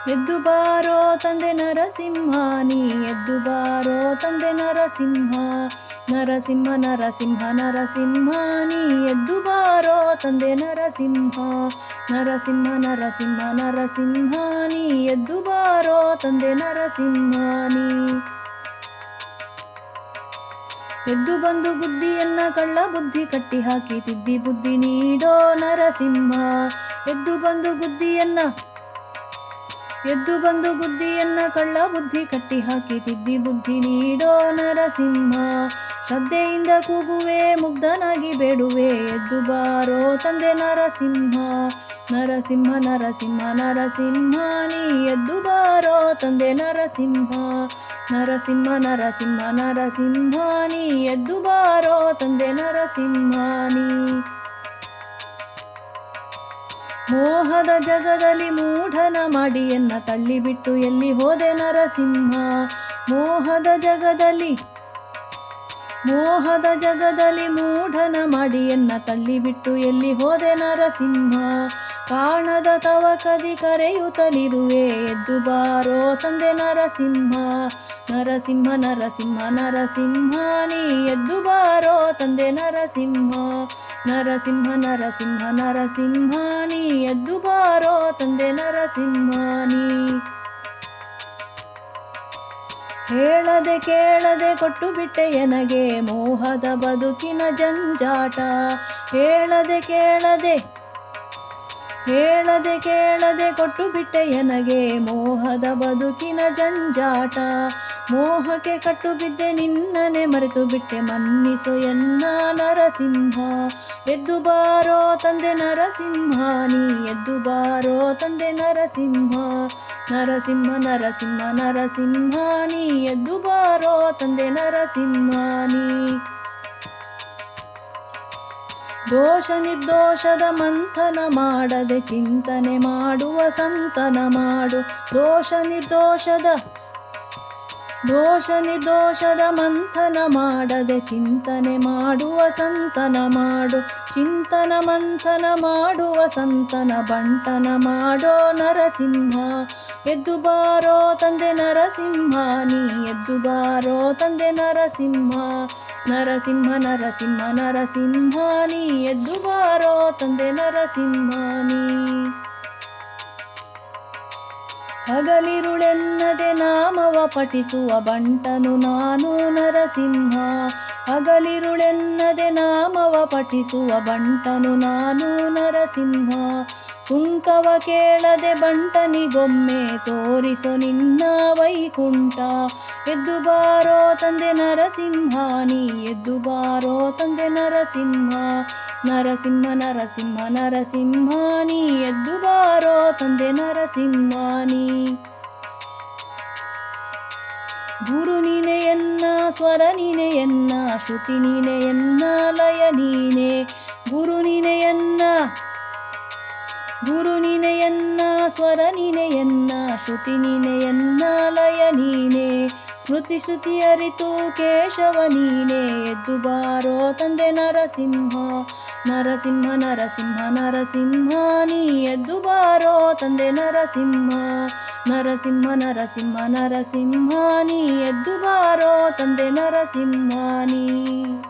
ಎದ್ದು ಬಾರೋ ತಂದೆ ನರಸಿಂಹ ನೀ ಎದ್ದು ಬಾರೋ ತಂದೆ ನರಸಿಂಹ. ನರಸಿಂಹ ನರಸಿಂಹ ನರಸಿಂಹ ನೀ ಎದ್ದು ಬಾರೋ ತಂದೆ ನರಸಿಂಹ. ನರಸಿಂಹ ನರಸಿಂಹ ನರಸಿಂಹ ನೀ ಎದ್ದು ಬಾರೋ ತಂದೆ ನರಸಿಂಹ ನೀ. ಎದ್ದು ಬಂದು ಬುದ್ಧಿಯನ್ನ ಕಳ್ಳ ಬುದ್ಧಿ ಕಟ್ಟಿ ಹಾಕಿ ತಿದ್ದಿ ಬುದ್ಧಿ ನೀಡೋ ನರಸಿಂಹ. ಎದ್ದು ಬಂದು ಬುದ್ಧಿಯನ್ನ ಕಳ್ಳ ಬುದ್ಧಿ ಕಟ್ಟಿ ಹಾಕಿ ತಿದ್ದಿ ಬುದ್ಧಿ ನೀಡೋ ನರಸಿಂಹ. ಶ್ರದ್ಧೆಯಿಂದ ಕೂಗುವೆ ಮುಗ್ಧನಾಗಿ ಬೇಡುವೆ ಎದ್ದು ಬಾರೋ ತಂದೆ ನರಸಿಂಹ. ನರಸಿಂಹ ನರಸಿಂಹ ನರಸಿಂಹ ನೀ ಎದ್ದು ಬಾರೋ ತಂದೆ ನರಸಿಂಹ. ನರಸಿಂಹ ನರಸಿಂಹ ನರಸಿಂಹ ನೀ ಎದ್ದು ಬಾರೋ ತಂದೆ ನರಸಿಂಹ ನೀ. ಮೋಹದ ಜಗದಲ್ಲಿ ಮೂಢನ ಮಾಡಿ ಎನ್ನ ತಳ್ಳಿಬಿಟ್ಟು ಎಲ್ಲಿ ಹೋದೆ ನರಸಿಂಹ. ಮೋಹದ ಜಗದಲ್ಲಿ ಮೂಢನ ಮಾಡಿ ಎನ್ನ ತಳ್ಳಿಬಿಟ್ಟು ಎಲ್ಲಿ ಹೋದೆ ನರಸಿಂಹ. ಕಾಣದ ತವಕದಿ ಕರೆಯುತ್ತಲಿರುವೆ ಎದ್ದು ಬಾರೋ ತಂದೆ ನರಸಿಂಹ. ನರಸಿಂಹ ನರಸಿಂಹ ನರಸಿಂಹ ನೀ ಎದ್ದು ಬಾರೋ ತಂದೆ ನರಸಿಂಹ. ನರಸಿಂಹ ನರಸಿಂಹ ನರಸಿಂಹ ನೀ ಎದ್ದು ಬಾರೋ ತಂದೆ ನರಸಿಂಹ ನೀ. ಹೇಳದೆ ಕೇಳದೆ ಕೊಟ್ಟು ಬಿಟ್ಟೆ ಎನಗೆ ಮೋಹದ ಬದುಕಿನ ಜಂಜಾಟ. ಹೇಳದೆ ಕೇಳದೆ ಕೊಟ್ಟು ಬಿಟ್ಟೆ ಎನಗೆ ಮೋಹದ ಬದುಕಿನ ಜಂಜಾಟ. ಮೋಹಕ್ಕೆ ಕಟ್ಟು ಬಿದ್ದೆ ನಿನ್ನನೆ ಮರೆತು ಬಿಟ್ಟೆ ಮನ್ನಿಸು ಎನ್ನ ನರಸಿಂಹ. ಎದ್ದು ಬಾರೋ ತಂದೆ ನರಸಿಂಹ ನೀ ಎದ್ದು ಬಾರೋ ತಂದೆ ನರಸಿಂಹ. ನರಸಿಂಹ ನರಸಿಂಹ ನರಸಿಂಹ ನೀ ಎದ್ದು ಬಾರೋ ತಂದೆ ನರಸಿಂಹ ನೀ. ದೋಷ ನಿರ್ದೋಷದ ಮಂಥನ ಮಾಡದೆ ಚಿಂತನೆ ಮಾಡುವ ಸಂತನ ಮಾಡು. ದೋಷ ನಿರ್ದೋಷದ ಮಂಥನ ಮಾಡದೆ ಚಿಂತನೆ ಮಾಡುವ ಸಂತನ ಮಾಡು. ಚಿಂತನ ಮಂಥನ ಮಾಡುವ ಸಂತನ ಬಂಟನ ಮಾಡೋ ನರಸಿಂಹ. ಎದ್ದು ಬಾರೋ ತಂದೆ ನರಸಿಂಹ ನೀ ಎದ್ದು ಬಾರೋ ತಂದೆ ನರಸಿಂಹ. ನರಸಿಂಹ ನರಸಿಂಹ ನರಸಿಂಹ ನೀ ಎದ್ದು ಬಾರೋ ತಂದೆ ನರಸಿಂಹ ನೀ. ಹಗಲಿರುಳೆನ್ನದೆ ನಾಮವ ಪಠಿಸುವ ಬಂಟನು ನಾನು ನರಸಿಂಹ. ಹಗಲಿರುಳೆನ್ನದೆ ನಾಮವ ಪಠಿಸುವ ಬಂಟನು ನಾನು ನರಸಿಂಹ. ಸುಂಕವ ಕೇಳದೆ ಬಂಟನಿಗೊಮ್ಮೆ ತೋರಿಸು ನಿನ್ನ ವೈಕುಂಠ. ಎದ್ದು ಬಾರೋ ತಂದೆ ನರಸಿಂಹ ನೀ ಎದ್ದು ಬಾರೋ ತಂದೆ ನರಸಿಂಹ. ನರಸಿಂಹ ನರಸಿಂಹ ನರಸಿಂಹ ನೀ ಎದ್ದು ಬಾರೋ ತಂದೆ ನರಸಿಂಹ ನೀ. ಗುರು ನೀನೆ ಎನ್ನ ಸ್ವರ ನೀನೆ ಎನ್ನ ಶ್ರುತಿ ನೀನೆ ಎನ್ನ ಲಯ ನೀನೆ. ಗುರು ನೀನೆ ಎನ್ನ ಸ್ವರ ನೀನೆ ಎನ್ನ ಶ್ರುತಿ ನೀನೆ ಎನ್ನ ಲಯ ನೀನೆ. ಸ್ಮೃತಿ ಶ್ರುತಿ ಅರಿತು ಕೇಶವ ನೀನೆ ಎದ್ದು ಬಾರೋ ತಂದೆ ನರಸಿಂಹ. ನರಸಿಂಹ ನರಸಿಂಹ ನರಸಿಂಹ ನೀ ಎದ್ದು ಬಾರೋ ತಂದೆ ನರಸಿಂಹ. ನರಸಿಂಹ ನರಸಿಂಹ ನರಸಿಂಹ ನೀ ಎದ್ದು ಬಾರೋ ತಂದೆ ನರಸಿಂಹ ನೀ.